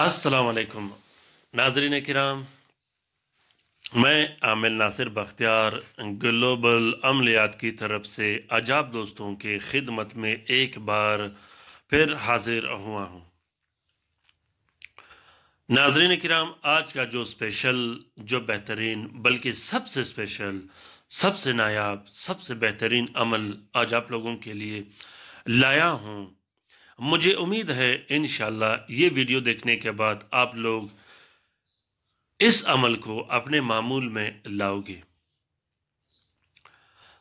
अस्सलाम वालेकुम नाज़रीन किराम, मैं आमिल नासिर बख्तियार ग्लोबल अमलियात की तरफ से आज आप दोस्तों के खिदमत में एक बार फिर हाजिर हुआ हूँ। नाज़रीन किराम, आज का जो स्पेशल, जो बेहतरीन, बल्कि सबसे स्पेशल, सबसे नायाब, सबसे बेहतरीन अमल आज आप लोगों के लिए लाया हूँ। मुझे उम्मीद है इंशाअल्लाह ये वीडियो देखने के बाद आप लोग इस अमल को अपने मामूल में लाओगे।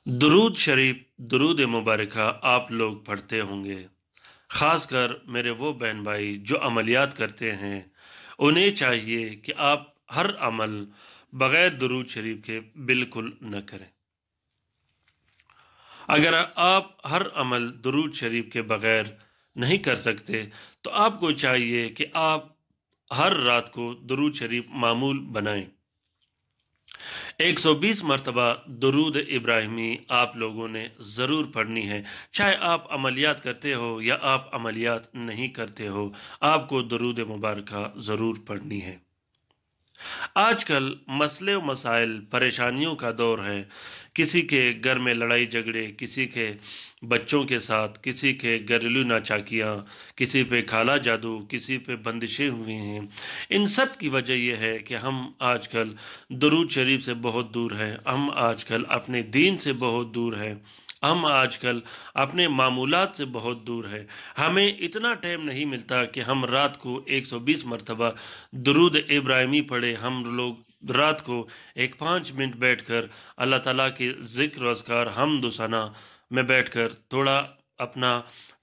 दुरूद शरीफ, दुरूद मुबारका आप लोग पढ़ते होंगे। ख़ासकर मेरे वो बहन भाई जो अमलियात करते हैं, उन्हें चाहिए कि आप हर अमल बग़ैर दुरूद शरीफ के बिल्कुल न करें। अगर आप हर अमल दुरूद शरीफ के बग़ैर नहीं कर सकते तो आपको चाहिए कि आप हर रात को दुरूद शरीफ मामूल बनाएं। 120 मरतबा दुरूद इब्राहिमी आप लोगों ने ज़रूर पढ़नी है। चाहे आप अमलियात करते हो या आप अमलियात नहीं करते हो, आपको दुरूद मुबारका ज़रूर पढ़नी है। आजकल मसले व मसाइल, परेशानियों का दौर है। किसी के घर में लड़ाई झगड़े, किसी के बच्चों के साथ, किसी के घरेलू नाचाकियाँ, किसी पे काला जादू, किसी पे बंदिशें हुई हैं। इन सब की वजह यह है कि हम आजकल दुरूद शरीफ से बहुत दूर हैं, हम आजकल अपने दीन से बहुत दूर हैं, हम आजकल अपने मामूलात से बहुत दूर हैं। हमें इतना टाइम नहीं मिलता कि हम रात को 120 मरतबा दुरूद इब्राहिमी पढ़े। हम लोग रात को 5 मिनट बैठकर अल्लाह ताला के ज़िक्र व अज़कार, हम्द व सना में बैठकर थोड़ा अपना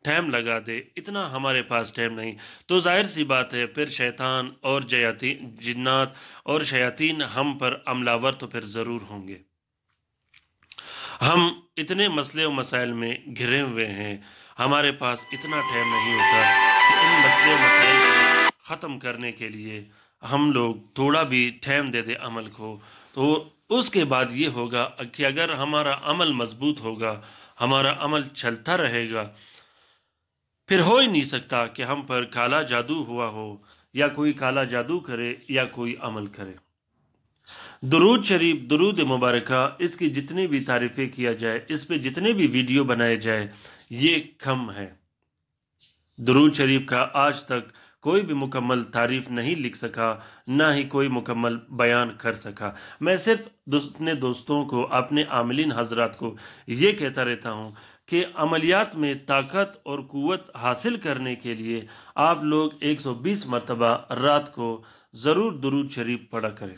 टाइम लगा दे, इतना हमारे पास टाइम नहीं। तो जाहिर सी बात है, फिर शैतान और जयातीन, जिन्नात और शयातीन हम पर अमलावर तो फिर ज़रूर होंगे। हम इतने मसले व मसाइल में घिरे हुए हैं, हमारे पास इतना टाइम नहीं होता कि इन मसले व मसाइल को ख़त्म करने के लिए हम लोग थोड़ा भी टाइम दे दें अमल को। तो उसके बाद ये होगा कि अगर हमारा अमल मजबूत होगा, हमारा अमल चलता रहेगा, फिर हो ही नहीं सकता कि हम पर काला जादू हुआ हो या कोई काला जादू करे या कोई अमल करे। दुरूद शरीफ, दुरूद मुबारका, इसकी जितनी भी तारीफ़ें किया जाए, इस पे जितने भी वीडियो बनाए जाए, ये कम है। दुरूद शरीफ का आज तक कोई भी मुकम्मल तारीफ़ नहीं लिख सका, ना ही कोई मुकम्मल बयान कर सका। मैं सिर्फ अपने दोस्तों को, अपने आमिलीन हजरात को ये कहता रहता हूँ कि अमलियात में ताकत और क़ुव्वत हासिल करने के लिए आप लोग 120 मरतबा रात को ज़रूर दुरूद शरीफ पढ़ा करें।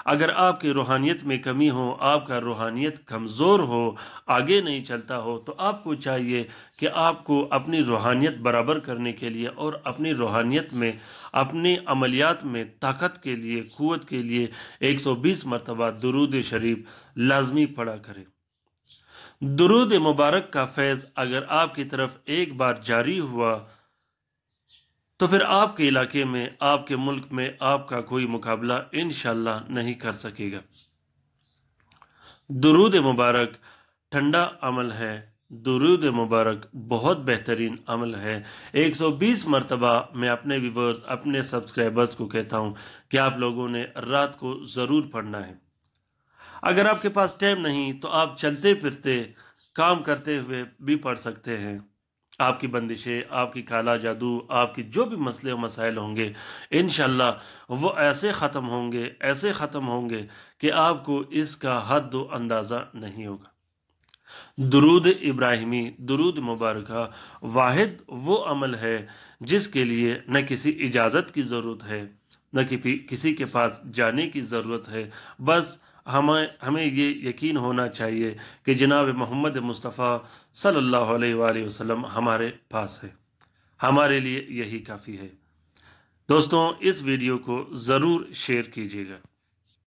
अगर आपकी रूहानियत में कमी हो, आपका रूहानियत कमज़ोर हो, आगे नहीं चलता हो, तो आपको चाहिए कि आपको अपनी रूहानियत बराबर करने के लिए और अपनी रूहानियत में, अपने अमलियात में ताकत के लिए, क़ुव्वत के लिए 120 मरतबा दुरूद शरीफ लाजमी पढ़ा करें। दुरूद मुबारक का फैज़ अगर आपकी तरफ एक बार जारी हुआ तो फिर आपके इलाके में, आपके मुल्क में आपका कोई मुकाबला इंशाअल्लाह नहीं कर सकेगा। दुरूद मुबारक ठंडा अमल है, दुरूद मुबारक बहुत बेहतरीन अमल है। 120 मरतबा मैं अपने व्यूअर्स, अपने सब्सक्राइबर्स को कहता हूँ कि आप लोगों ने रात को ज़रूर पढ़ना है। अगर आपके पास टाइम नहीं तो आप चलते फिरते, काम करते हुए भी पढ़ सकते हैं। आपकी बंदिशें, आपकी काला जादू, आपकी जो भी मसले व मसाइल होंगे, इंशाअल्लाह वो ऐसे ख़त्म होंगे, ऐसे ख़त्म होंगे कि आपको इसका हद व अंदाज़ा नहीं होगा। दुरूद इब्राहिमी, दुरूद मुबारका वाहिद वो अमल है जिसके लिए न किसी इजाज़त की ज़रूरत है, न किसी के पास जाने की ज़रूरत है। बस हमें ये यकीन होना चाहिए कि जनाब मोहम्मद मुस्तफ़ा सल्लल्लाहु अलैहि वसल्लम हमारे पास है, हमारे लिए यही काफ़ी है। दोस्तों, इस वीडियो को ज़रूर शेयर कीजिएगा।